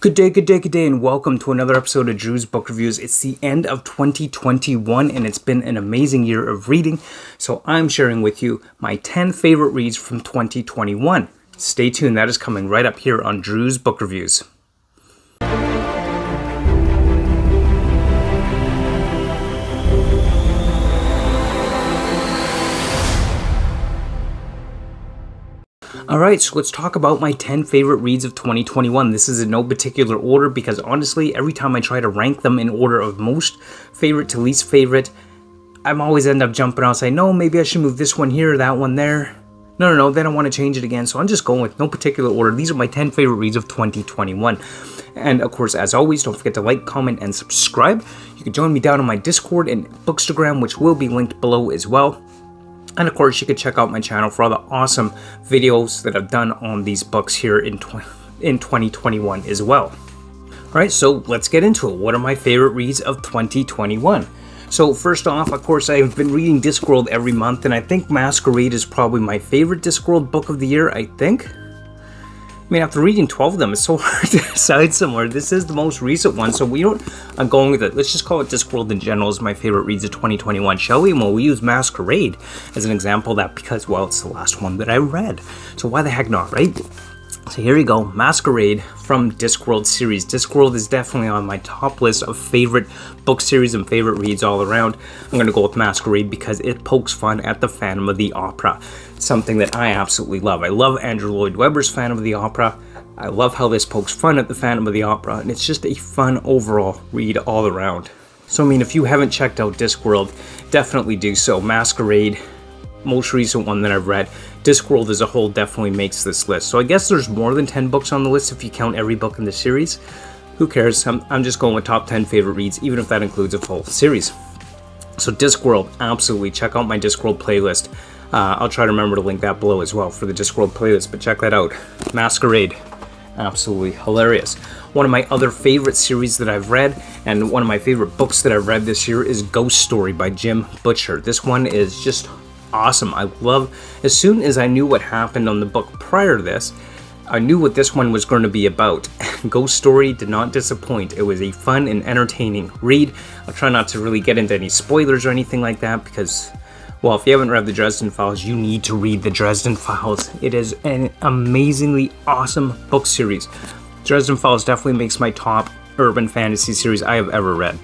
Good day, and welcome to another episode of Drew's Book Reviews. It's the end of 2021, and it's been an amazing year of reading, so I'm sharing with you my 10 favorite reads from 2021. Stay tuned, that is coming right up here on Drew's Book Reviews. Alright, so let's talk about my 10 favorite reads of 2021. This is in no particular order because honestly, every time I try to rank them in order of most favorite to least favorite, I'm always end up jumping out saying, no, maybe I should move this one here, that one there. No, then I want to change it again. So I'm just going with no particular order. These are my 10 favorite reads of 2021. And of course, as always, don't forget to like, comment, and subscribe. You can join me down on my Discord and Bookstagram, which will be linked below as well. And of course, you can check out my channel for all the awesome videos that I've done on these books here in 2021 as well. Alright, so let's get into it. What are my favorite reads of 2021? So first off, of course, I've been reading Discworld every month, and I think Masquerade is probably my favorite Discworld book of the year, I think. I mean, after reading 12 of them, it's so hard to decide somewhere. This is the most recent one, so I'm going with it. Let's just call it Discworld in general as my favorite reads of 2021, shall we? Well, we use Masquerade as an example of that because, well, it's the last one that I read. So why the heck not, right? So here you go, Masquerade from Discworld series. Discworld is definitely on my top list of favorite book series and favorite reads all around. I'm going to go with Masquerade because it pokes fun at the Phantom of the Opera. Something that I absolutely love. I love Andrew Lloyd Webber's Phantom of the Opera. I love how this pokes fun at the Phantom of the Opera, and it's just a fun overall read all around. So I mean, if you haven't checked out Discworld, definitely do so. Masquerade, most recent one that I've read. Discworld as a whole definitely makes this list. So I guess there's more than 10 books on the list if you count every book in the series. Who cares? I'm just going with top 10 favorite reads, even if that includes a full series. So Discworld, absolutely. Check out my Discworld playlist. I'll try to remember to link that below as well for the Discworld playlist, but check that out. Masquerade, absolutely hilarious. One of my other favorite series that I've read, and one of my favorite books that I've read this year is Ghost Story by Jim Butcher. This one is just awesome. I love, as soon as I knew what happened on the book prior to this, I knew what this one was going to be about. Ghost Story did not disappoint. It was a fun and entertaining read. I'll try not to really get into any spoilers or anything like that because, well, if you haven't read the Dresden Files, you need to read the Dresden Files. It is an amazingly awesome book series. Dresden Files definitely makes my top urban fantasy series I have ever read.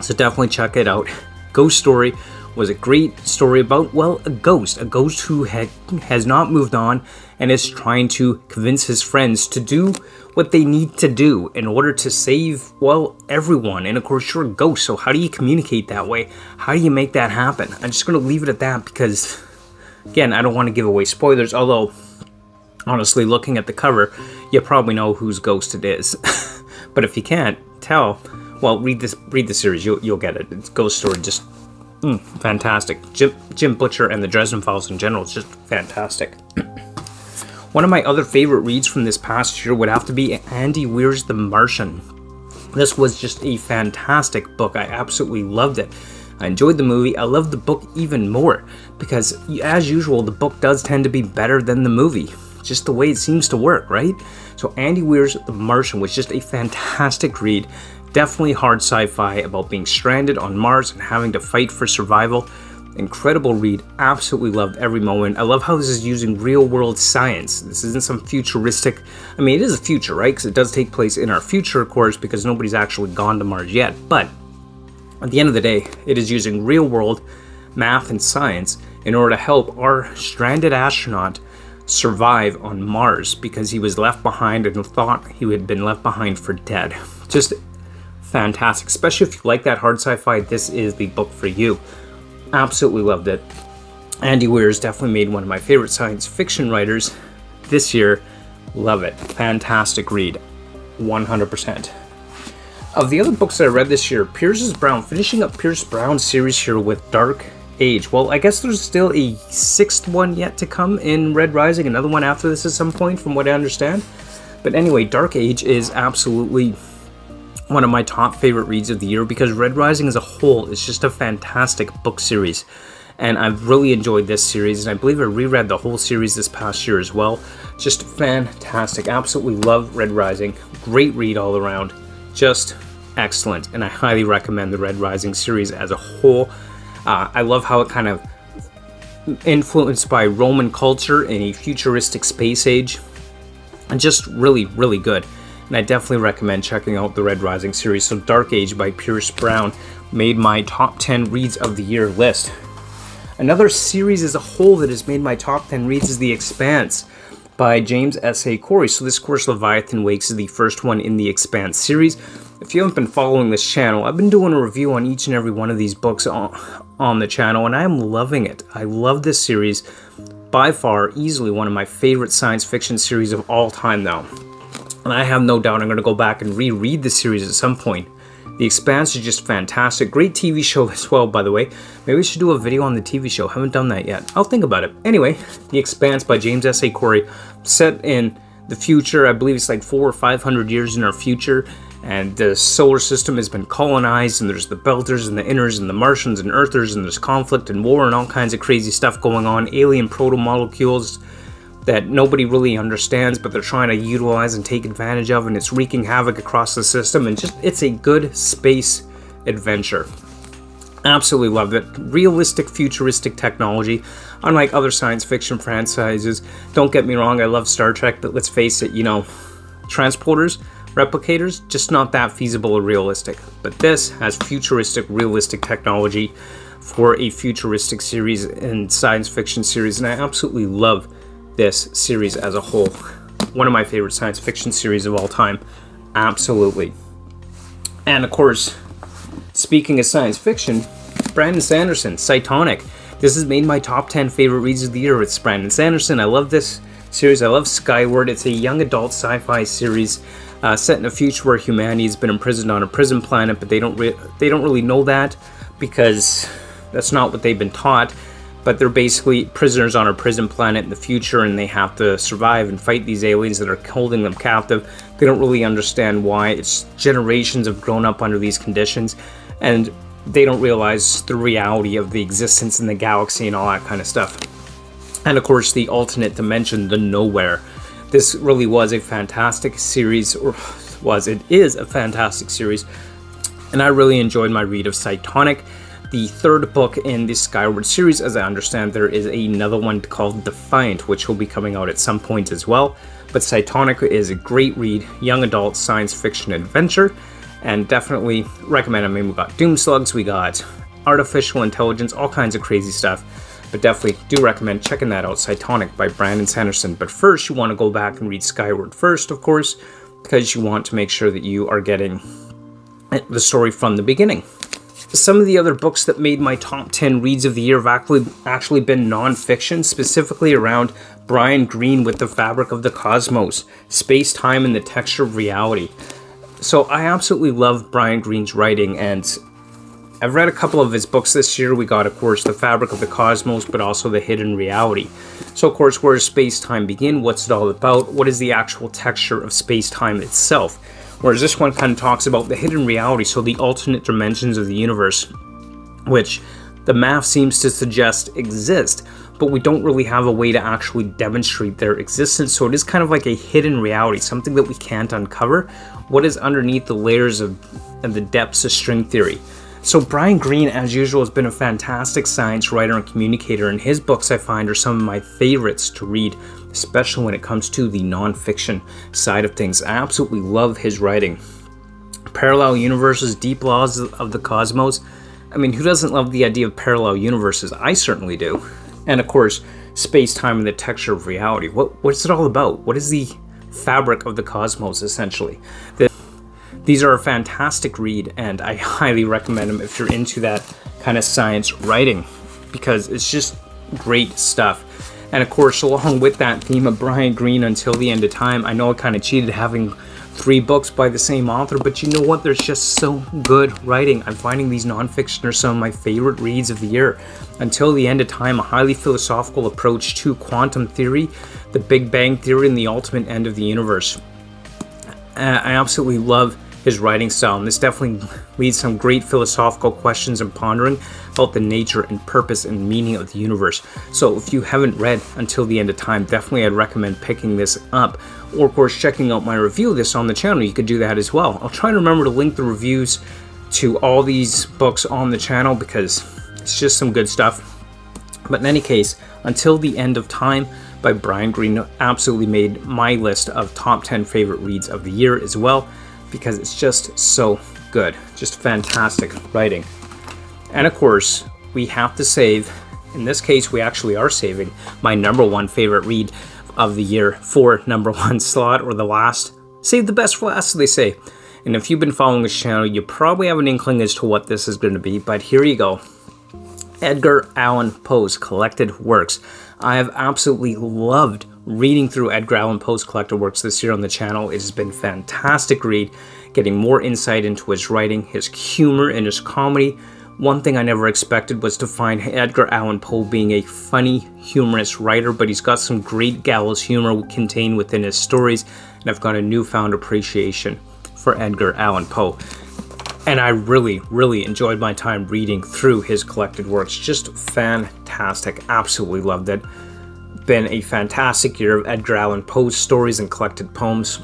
So definitely check it out. Ghost Story was a great story about, well, a ghost who has not moved on and is trying to convince his friends to do what they need to do in order to save, well, everyone. And of course, you're a ghost, so how do you communicate that way? How do you make that happen? I'm just going to leave it at that because, again, I don't want to give away spoilers, although, honestly, looking at the cover, you probably know whose ghost it is. But if you can't tell, well, read the series, you'll get it. It's Ghost Story, just fantastic. Jim Butcher and the Dresden Files in general is just fantastic. One of my other favorite reads from this past year would have to be Andy Weir's The Martian. This was just a fantastic book. I absolutely loved it. I enjoyed the movie. I loved the book even more because, as usual, the book does tend to be better than the movie. Just the way it seems to work, right? So Andy Weir's The Martian was just a fantastic read. Definitely hard sci-fi about being stranded on Mars and having to fight for survival. Incredible read. Absolutely loved every moment. I love how this is using real-world science. This isn't some futuristic... I mean, it is a future, right? Because it does take place in our future, of course, because nobody's actually gone to Mars yet. But at the end of the day, it is using real-world math and science in order to help our stranded astronaut survive on Mars because he was left behind and thought he had been left behind for dead. Just fantastic. Especially if you like that hard sci-fi, this is the book for you. Absolutely loved it. Andy Weir has definitely made one of my favorite science fiction writers this year. Love it. Fantastic read. 100%. Of the other books that I read this year, finishing up Pierce Brown's series here with Dark Age. Well, I guess there's still a 6th one yet to come in Red Rising, another one after this at some point, from what I understand. But anyway, Dark Age is absolutely one of my top favorite reads of the year because Red Rising as a whole is just a fantastic book series. and I've really enjoyed this series, and I believe I reread the whole series this past year as well. Just fantastic. Absolutely love Red Rising. Great read all around. Just excellent, and I highly recommend the Red Rising series as a whole. I love how it kind of influenced by Roman culture in a futuristic space age, and just really, really good. And I definitely recommend checking out the Red Rising series. So Dark Age by Pierce Brown made my top 10 reads of the year list. Another series as a whole that has made my top 10 reads is The Expanse by James S.A. Corey. So this, of course, Leviathan Wakes is the first one in the Expanse series. If you haven't been following this channel, I've been doing a review on each and every one of these books on the channel, and I am loving it. I love this series. By far, easily one of my favorite science fiction series of all time now. And I have no doubt I'm going to go back and reread the series at some point. The Expanse is just fantastic. Great TV show as well, by the way. Maybe we should do a video on the TV show. Haven't done that yet. I'll think about it. Anyway, The Expanse by James S.A. Corey, set in the future. I believe it's like 400 or 500 years in our future. And the solar system has been colonized, and there's the Belters and the Inners and the Martians and Earthers, and there's conflict and war and all kinds of crazy stuff going on. Alien proto-molecules that nobody really understands, but they're trying to utilize and take advantage of, and it's wreaking havoc across the system, and just, it's a good space adventure. Absolutely love it. Realistic, futuristic technology, unlike other science fiction franchises. Don't get me wrong, I love Star Trek, but let's face it, you know, transporters, replicators, just not that feasible or realistic. But this has futuristic, realistic technology for a futuristic series and science fiction series, and I absolutely love this series as a whole. One of my favorite science fiction series of all time. Absolutely. And of course, speaking of science fiction, Brandon Sanderson, Cytonic. This has made my top 10 favorite reads of the year. It's Brandon Sanderson. I love this series. I love Skyward. It's a young adult sci-fi series set in a future where humanity has been imprisoned on a prison planet, but they don't really know that because that's not what they've been taught. But they're basically prisoners on a prison planet in the future, and they have to survive and fight these aliens that are holding them captive. They don't really understand why. It's generations have grown up under these conditions, and they don't realize the reality of the existence in the galaxy and all that kind of stuff. And of course, the alternate dimension, the nowhere. This really was a fantastic series, it is a fantastic series, and I really enjoyed my read of Cytonic. The third book in the Skyward series, as I understand, there is another one called Defiant, which will be coming out at some point as well. But Cytonic is a great read, young adult science fiction adventure, and definitely recommend. I mean, we got doom slugs, we got artificial intelligence, all kinds of crazy stuff. But definitely do recommend checking that out, Cytonic by Brandon Sanderson. But first, you want to go back and read Skyward first, of course, because you want to make sure that you are getting the story from the beginning. Some of the other books that made my top 10 reads of the year have actually been non-fiction, specifically around Brian Greene with The Fabric of the Cosmos, Space, Time, and the Texture of Reality. So I absolutely love Brian Greene's writing, and I've read a couple of his books this year. We got, of course, The Fabric of the Cosmos, but also The Hidden Reality. So, of course, where does space-time begin? What's it all about? What is the actual texture of space-time itself? Whereas this one kind of talks about the hidden reality, so the alternate dimensions of the universe, which the math seems to suggest exist, but we don't really have a way to actually demonstrate their existence. So it is kind of like a hidden reality, something that we can't uncover. What is underneath the layers of the depths of string theory? So Brian Greene, as usual, has been a fantastic science writer and communicator, and his books I find are some of my favorites to read, especially when it comes to the non-fiction side of things. I absolutely love his writing. Parallel universes, deep laws of the cosmos. I mean, who doesn't love the idea of parallel universes? I certainly do. And of course, space-time and the texture of reality. What's it all about? What is the fabric of the cosmos, essentially? These are a fantastic read, and I highly recommend them if you're into that kind of science writing, because it's just great stuff. And of course, along with that theme of Brian Greene Until the End of Time, I know I kind of cheated having 3 books by the same author, but you know what? There's just so good writing. I'm finding these nonfiction are some of my favorite reads of the year. Until the End of Time, a highly philosophical approach to quantum theory, the Big Bang Theory, and the ultimate end of the universe. I absolutely love his writing style, and this definitely leads some great philosophical questions and pondering about the nature and purpose and meaning of the universe. So if you haven't read Until the End of Time, definitely I'd recommend picking this up, or of course checking out my review of this on the channel. You could do that as well. I'll try to remember to link the reviews to all these books on the channel because it's just some good stuff. But in any case, Until the End of Time by Brian Greene absolutely made my list of top 10 favorite reads of the year as well, because it's just so good. Just fantastic writing. And of course, we have to save, in this case we actually are saving my #1 favorite read of the year for #1 slot, or the last. Save the best for last, as they say. And if you've been following this channel, you probably have an inkling as to what this is going to be, but here you go. Edgar Allan Poe's collected works. I have absolutely loved reading through Edgar Allan Poe's collected works this year on the channel. It has been a fantastic read, getting more insight into his writing, his humor, and his comedy. One thing I never expected was to find Edgar Allan Poe being a funny, humorous writer, but he's got some great gallows humor contained within his stories, and I've got a newfound appreciation for Edgar Allan Poe. And I really, really enjoyed my time reading through his collected works. Just fantastic. Absolutely loved it. Been a fantastic year of Edgar Allan Poe's stories and collected poems.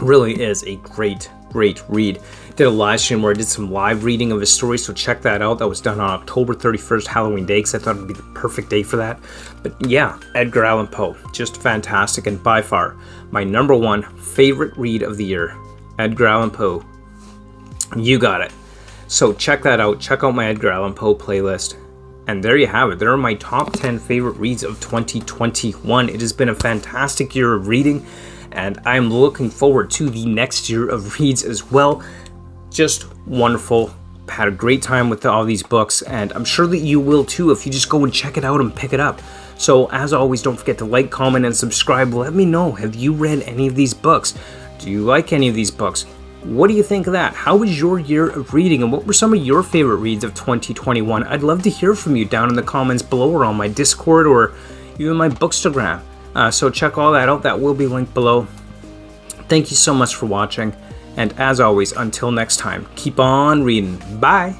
Really is a great, great read. Did a live stream where I did some live reading of his stories, so check that out. That was done on October 31st, Halloween Day, because I thought it would be the perfect day for that. But yeah, Edgar Allan Poe, just fantastic, and by far my #1 favorite read of the year. Edgar Allan Poe. You got it. So check that out. Check out my Edgar Allan Poe playlist. And there you have it. There are my top 10 favorite reads of 2021. It has been a fantastic year of reading, and I'm looking forward to the next year of reads as well. Just wonderful. Had a great time with all these books, and I'm sure that you will too if you just go and check it out and pick it up. So as always, don't forget to like, comment, and subscribe. Let me know, have you read any of these books? Do you like any of these books? What do you think of that? How was your year of reading, and what were some of your favorite reads of 2021? I'd love to hear from you down in the comments below, or on my Discord, or even my Bookstagram. So check all that out. That will be linked below. Thank you so much for watching, and as always, until next time, keep on reading. Bye!